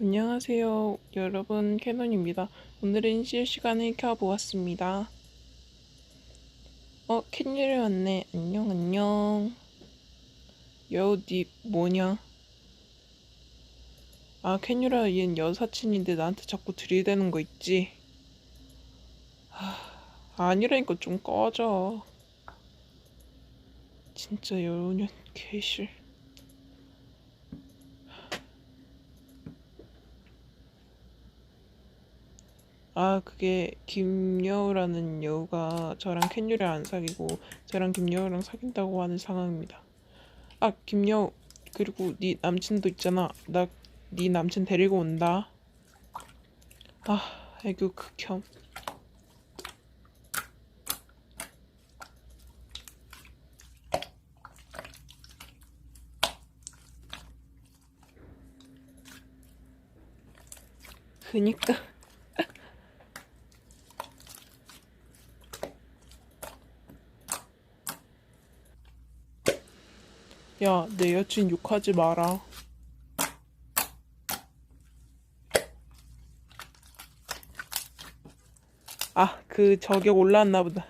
안녕하세요. 여러분, 캐논입니다. 오늘은 실시간을 켜보았습니다. 캔유리 왔네. 안녕, 안녕. 여우, 니 뭐냐? 아, 캔유라, 얜 여사친인데 나한테 자꾸 들이대는 거 있지? 아니라니까 좀 꺼져. 진짜 여우년 개실. 그게 김여우라는 여우가 저랑 캔유리 안 사귀고 저랑 김여우랑 사귄다고 하는 상황입니다. 김여우, 그리고 네 남친도 있잖아. 나 네 남친 데리고 온다. 애교 극혐. 그니까. 야, 내 여친 욕하지 마라. 그 저격 올라왔나 보다.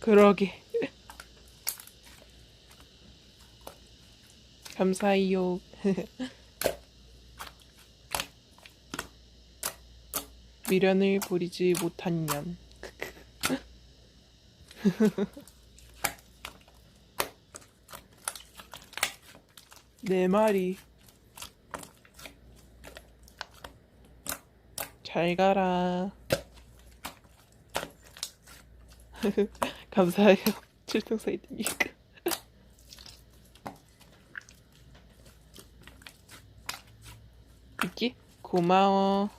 그러게. 감사해요. 미련을 버리지 못한 년. 내 말이. 잘 가라. 감사해요. 칠통사이드니까. 있기? 고마워.